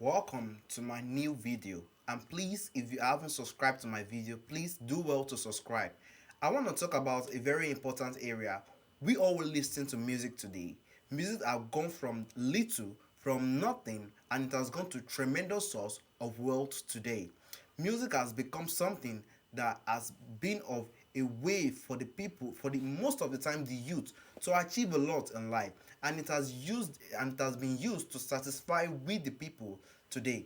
Welcome to my new video, and please, if you haven't subscribed to my video, please do well to subscribe. I want to talk about a very important area. We all will listen to music today. Music have gone from little, from nothing, and it has gone to tremendous source of wealth today. Music has become something that has been of a way for the people, for the most of the time the youth, to achieve a lot in life, and it has been used to satisfy with the people today.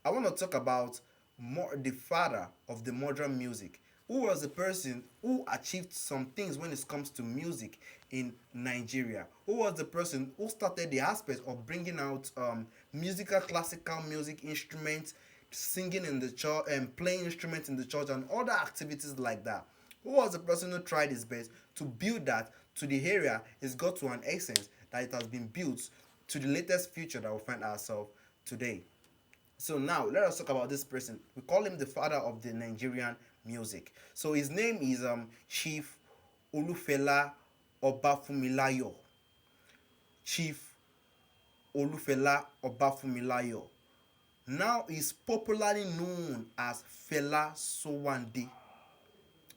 I want to talk about the father of the modern music, who was the person who achieved some things when it comes to music in Nigeria, who was the person who started the aspect of bringing out musical, classical music instruments, singing in the church and playing instruments in the church and other activities like that. Who was the person who tried his best to build that to the area? It's got to an essence that it has been built to the latest future that we find ourselves today. So now let us talk about this person. We call him the father of the Nigerian music. So his name is Chief Olufela Obafunmilayo. Chief Olufela Obafunmilayo. Now is popularly known as Fela Sowande.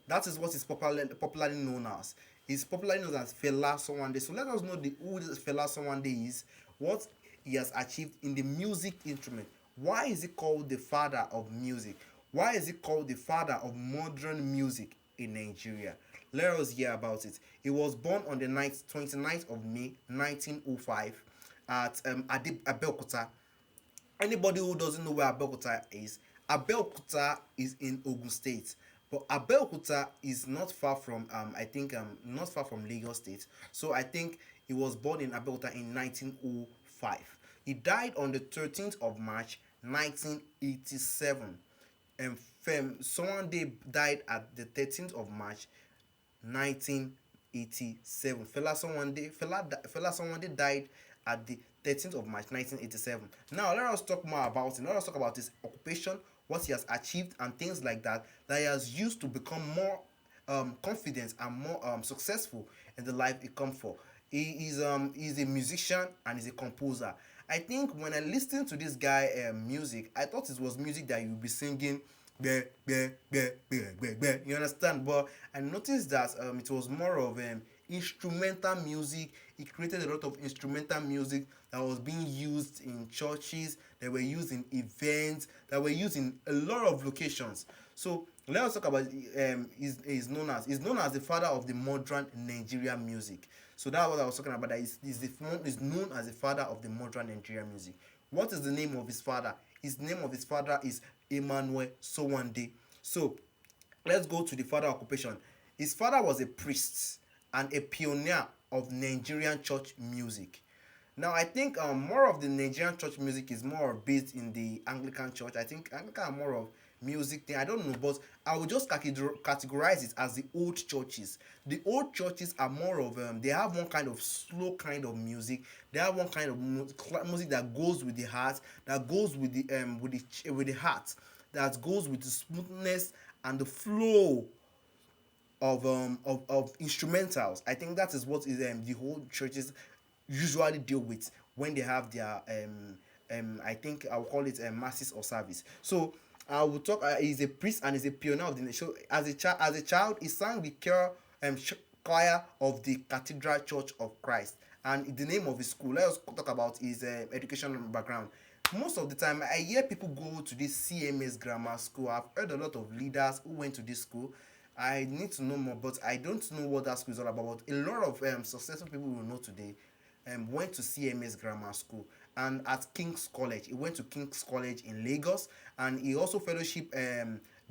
That is what is popularly known as. He's popularly known as Fela Sowande. So let us know who this Fela Sowande is, what he has achieved in the music instrument. Why is he called the father of music? Why is he called the father of modern music in Nigeria? Let us hear about it. He was born on the 29th of May 1905 at Abeokuta. Anybody who doesn't know where Abeokuta is in Ogun State. But Abeokuta is not far from not far from Lagos State. So I think he was born in Abeokuta in 1905. He died on the 13th of March 1987. And someone died at the 13th of March 1987. Fela Sowande died at the 13th of March 1987. Now let us talk more about him. Let us talk about his occupation, what he has achieved, and things like that he has used to become more confident and more successful in the life he come for. He's a musician and he's a composer. I think when I listened to this guy music, I thought it was music that you would be singing bleh, bleh, bleh, bleh, bleh, bleh. You understand? But I noticed that it was more of instrumental music. He created a lot of instrumental music that was being used in churches, that were used in events, that were used in a lot of locations. So let us talk about he's known as the father of the modern Nigerian music. So that's what I was talking about. That is known as the father of the modern Nigerian music. What is the name of his father? His name of his father is Emmanuel Sowande. So let's go to the father occupation. His father was a priest and a pioneer of Nigerian church music. Now I think more of the Nigerian church music is more based in the Anglican church. I think Anglican are more of music thing. I don't know, but I would just categorize it as the old churches. The old churches are more of they have one kind of slow kind of music. They have one kind of music that goes with the heart, that goes with the heart, that goes with the smoothness and the flow of instrumentals. I think that is what is the whole churches usually deal with when they have their I think I'll call it masses or service. So I will talk. He's a priest and he's a pioneer of the nation. So as a child, he sang the choir of the Cathedral Church of Christ, and the name of his school. Let us talk about his educational background. Most of the time, I hear people go to this C.M.S grammar school. I've heard a lot of leaders who went to this school. I need to know more, but I don't know what that school is all about. But a lot of successful people will know today went to C.M.S grammar school, and at King's College. He went to King's College in Lagos, and he also fellowship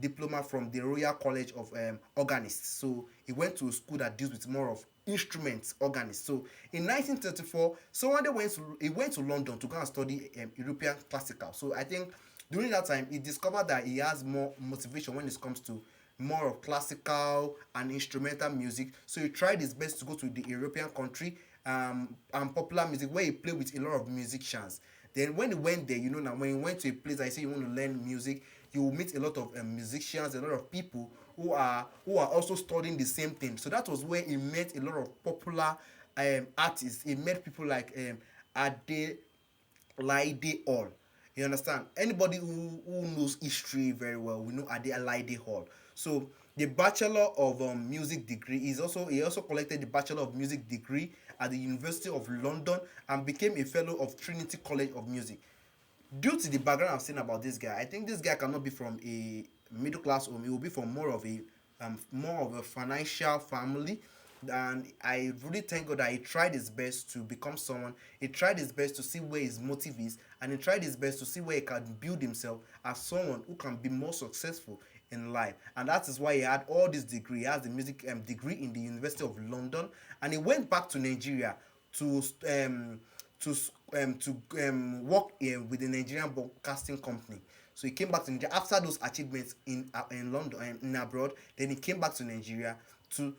diploma from the Royal College of Organists. So he went to a school that deals with more of instruments, organists. So in 1934, he went to London to go and study European classical. So I think during that time he discovered that he has more motivation when it comes to more of classical and instrumental music. So he tried his best to go to the European country and popular music where he played with a lot of musicians. Then when he went there, now when he went to a place I say you want to learn music, you will meet a lot of musicians, a lot of people who are also studying the same thing. So that was where he met a lot of popular artists. He met people like Adelaide Hall. You understand? Anybody who knows history very well, we know Adelaide Hall. So the Bachelor of Music degree is also he also collected the Bachelor of Music degree at the University of London and became a fellow of Trinity College of Music. Due to the background I've seen about this guy, I think this guy cannot be from a middle class home. He will be from more of a financial family. And I really thank God that he tried his best to become someone. He tried his best to see where his motive is, and he tried his best to see where he can build himself as someone who can be more successful in life. And that is why he had all this degree. He has the music degree in the University of London, and he went back to Nigeria to to work with the Nigerian Broadcasting Company. So he came back to Nigeria after those achievements in London and in abroad. Then he came back to Nigeria to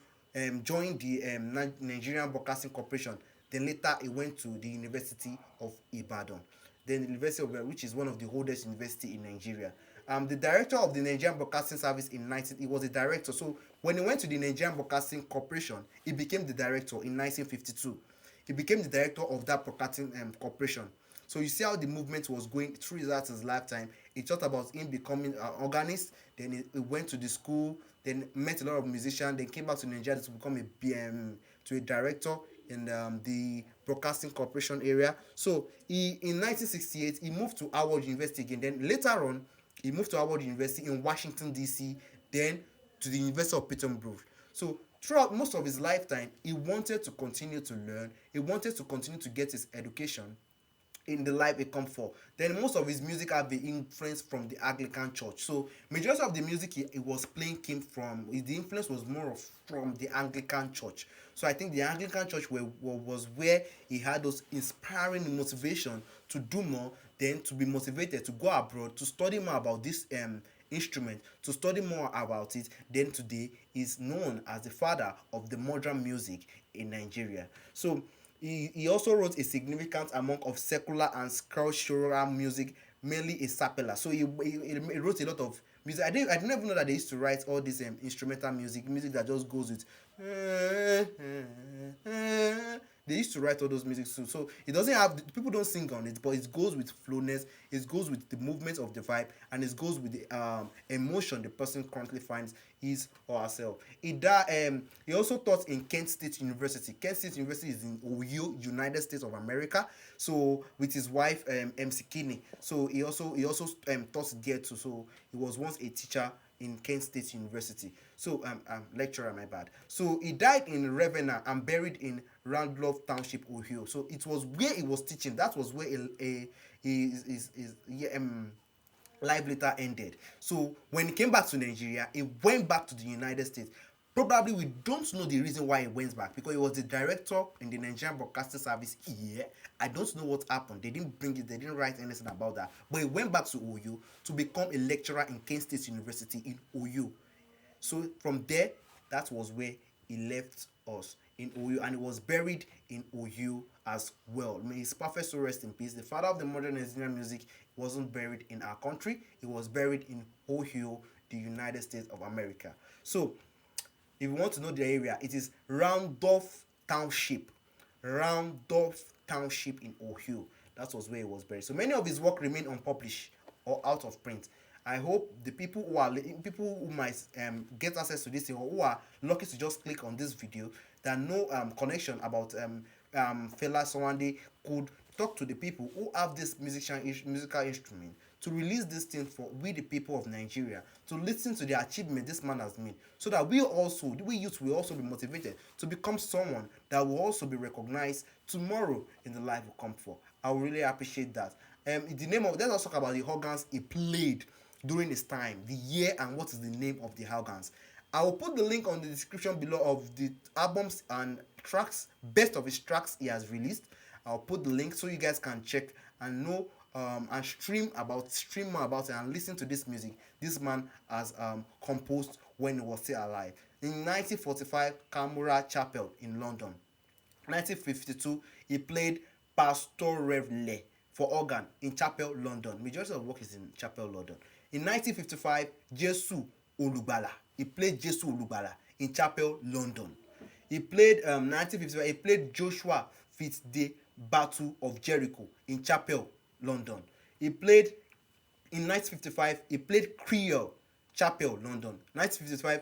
join the Nigerian Broadcasting Corporation. Then later he went to the University of Ibadan. Then the University of Ibadan, which is one of the oldest university in Nigeria. The director of the Nigerian Broadcasting Service he was a director. So when he went to the Nigerian Broadcasting Corporation, he became the director in 1952. He became the director of that broadcasting corporation. So you see how the movement was going through his lifetime. He thought about him becoming an organist. Then he went to the school. Then met a lot of musicians. Then came back to Nigeria to become a director in the broadcasting corporation area. So in 1968 he moved to Howard University again. Then later on he moved to Howard University in Washington D.C. Then to the University of Pittsburgh. So throughout most of his lifetime, he wanted to continue to learn. He wanted to continue to get his education in the life he come for. Then most of his music have been influenced from the Anglican Church. So majority of the music he was playing came from, the influence was more of from the Anglican Church. So I think the Anglican Church was where he had those inspiring motivation to do more, then to be motivated to go abroad to study more about this instrument, to study more about it. Then today is known as the father of the modern music in Nigeria. So he also wrote a significant amount of secular and sculptural music, mainly a sapella. So he wrote a lot of music. I didn't even know that they used to write all this instrumental music that just goes with they used to write all those music too. So it doesn't have people don't sing on it, but it goes with flowness, it goes with the movement of the vibe, and it goes with the emotion the person currently finds his or herself. He also taught in Kent State University. Kent State University is in Ohio, United States of America. So with his wife MC Kinney. So he also taught there too. So he was once a teacher in Kent State University. So lecturer, my bad. So he died in Ravenna and buried in Randolph Township, Ohio. So it was where he was teaching. That was where his life later ended. So when he came back to Nigeria, he went back to the United States. Probably we don't know the reason why he went back, because he was the director in the Nigerian Broadcasting Service here. I don't know what happened. They didn't bring it, they didn't write anything about that. But he went back to Ohio to become a lecturer in Kent State University in Ohio. So from there, that was where he left us in Ohio, and he was buried in Ohio as well. May his perfect soul rest in peace. The father of the modern Nigerian music wasn't buried in our country. He was buried in Ohio, the United States of America. So if you want to know the area, it is Randolph Township. Randolph Township in Ohio. That was where he was buried. So many of his work remain unpublished or out of print. I hope the people who might get access to this, or who are lucky to just click on this video, that know connection about Fela Sowande, could talk to the people who have this musical instrument to release this thing for we the people of Nigeria, to listen to the achievement this man has made, so that we youth will also be motivated to become someone that will also be recognized tomorrow in the life we come for. I will really appreciate that. Let's also talk about the organs he played during his time, the year, and what is the name of the organs. I will put the link on the description below of the albums and tracks, best of his tracks he has released. I'll put the link so you guys can check and know and stream more about it and listen to this music this man has composed when he was still alive. In 1945, Camera Chapel in London. 1952, he played Pastorelle for organ in Chapel, London. Majority of work is in Chapel, London. In 1955, Jesu Olubala. He played Jesu Olubala in Chapel, London. He played 1955. He played Joshua Fitz Day Battle of Jericho in Chapel, London. He played in 1955. He played Creole Chapel, London. 1955,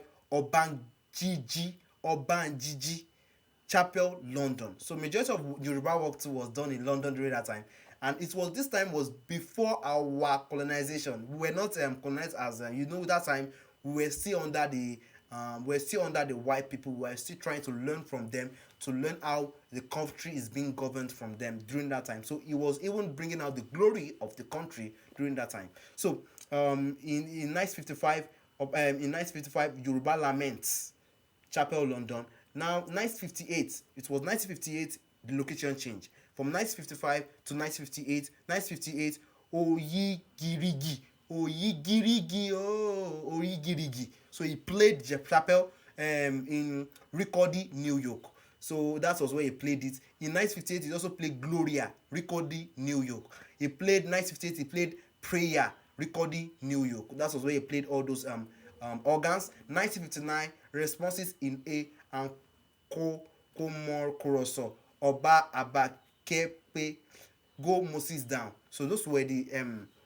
Obanjiji Chapel, London. So majority of Yoruba work too was done in London during that time, and it was this time was before our colonization. We were not colonized as that time we were still under the white people. We were still trying to learn from them, to learn how the country is being governed from them during that time. So it was even bringing out the glory of the country during that time. So in 1955, in 1955, Yoruba Laments Chapel, London. Now 1958, it was 1958 the location change from 1955 to 1958. 1958, Oyigirigi. So he played the chapel in Ricordi, New York. So that was where he played it. In 1958, he also played Gloria, Ricordi, New York. He played 1958. He played Prayer, Ricordi, New York. That was where he played all those organs. 1959, Responses in A and Komor Oba Abakepe, Go Moses Down. So those were the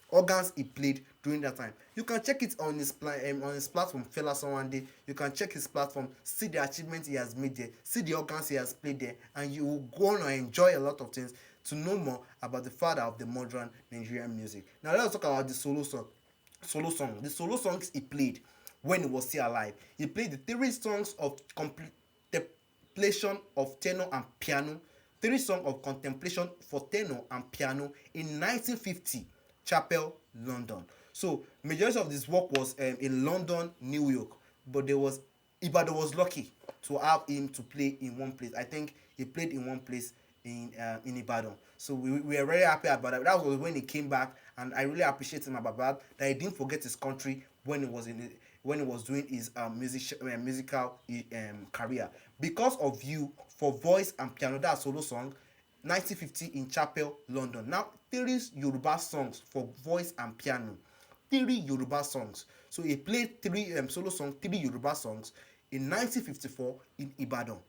organs he played during that time. You can check it on his platform, Fela Sowande. You can check his platform, see the achievements he has made there, see the organs he has played there, and you will go on and enjoy a lot of things to know more about the father of the modern Nigerian music. Now let's talk about the solo song. The solo songs he played when he was still alive. He played the 3 songs of contemplation of tenor and piano, 3 songs of contemplation for tenor and piano in 1950, Chapel, London. So majority of this work was in London, New York, but Ibadan was lucky to have him to play in one place. I think he played in one place in Ibadan. So we were very happy about that. That was when he came back, and I really appreciate him about that he didn't forget his country when he was doing his musical career. Because of You for voice and piano, that's solo song, 1950 in Chapel, London. Now 3 Yoruba songs for voice and piano, 3 Yoruba songs. So he played 3 solo songs, 3 Yoruba songs in 1954 in Ibadan.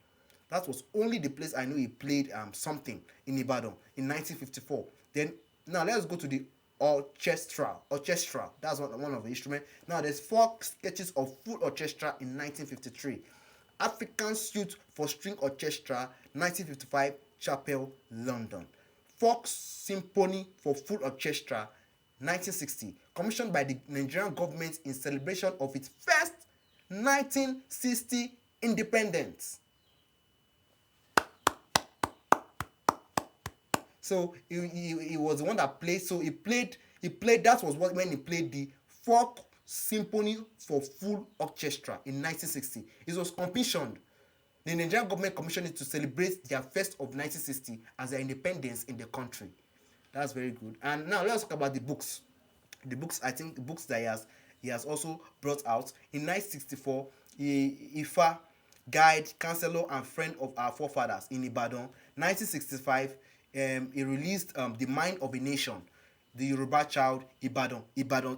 That was only the place I know he played something in Ibadan in 1954. Then now let's go to the orchestra. That's one of the instruments. Now there's 4 sketches of full orchestra in 1953. African Suite for String Orchestra, 1955, Chapel, London. Folk Symphony for Full Orchestra, 1960, commissioned by the Nigerian government in celebration of its first 1960 independence. So he was the one that played. So he played. That was when he played the Folk Symphony for Full Orchestra in 1960. It was commissioned. The Nigerian government commissioned it to celebrate their first of 1960 as their independence in the country. That's very good. And now let's talk about the books. I think the books that he has also brought out in 1964. Ifa, Guide, Counselor, and Friend of Our Forefathers in Ibadan. 1965. He released The Mind of a Nation, The Yoruba Child, Ibadan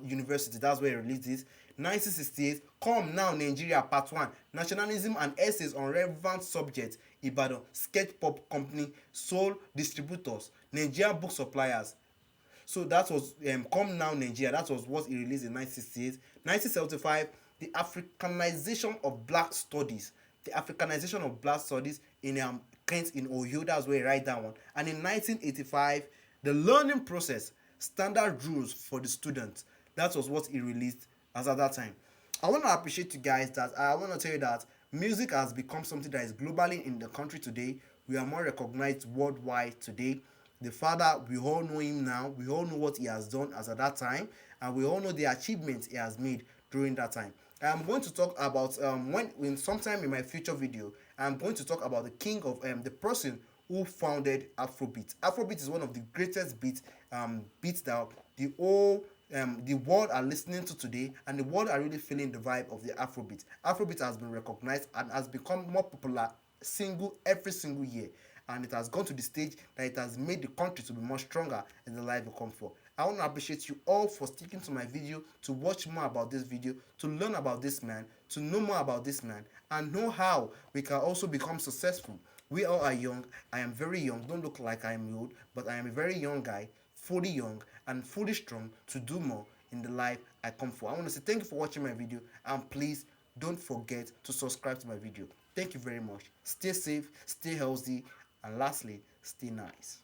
University. That's where he released it. 1968, Come Now Nigeria Part 1, Nationalism and Essays on Relevant Subjects, Ibadan, Sketch Pop Company, Sole Distributors, Nigerian Book Suppliers. So that was Come Now Nigeria. That was what he released in 1968. 1975, The Africanization of Black Studies. In Kent in Oyo. That's where he write that one. And in 1985, The Learning Process, Standard Rules for the Student. That was what he released as at that time. I want to appreciate you guys that I want to tell you that music has become something that is globally in the country today. We are more recognized worldwide today. The father, we all know him now. We all know what he has done as at that time, and we all know the achievements he has made during that time. I'm going to talk about when sometime in my future video, I'm going to talk about the king of the person who founded Afrobeat. Afrobeat is one of the greatest beats that the world are listening to today, and the world are really feeling the vibe of the Afrobeat. Afrobeat has been recognized and has become more popular every single year, and it has gone to the stage that it has made the country to be more stronger in the life of comfort. I want to appreciate you all for sticking to my video, to watch more about this video, to learn about this man, to know more about this man, and know how we can also become successful. We all are young. I am very young. Don't look like I am old, but I am a very young guy, fully young, and fully strong to do more in the life I come for. I want to say thank you for watching my video, and please don't forget to subscribe to my video. Thank you very much. Stay safe, stay healthy, and lastly, stay nice.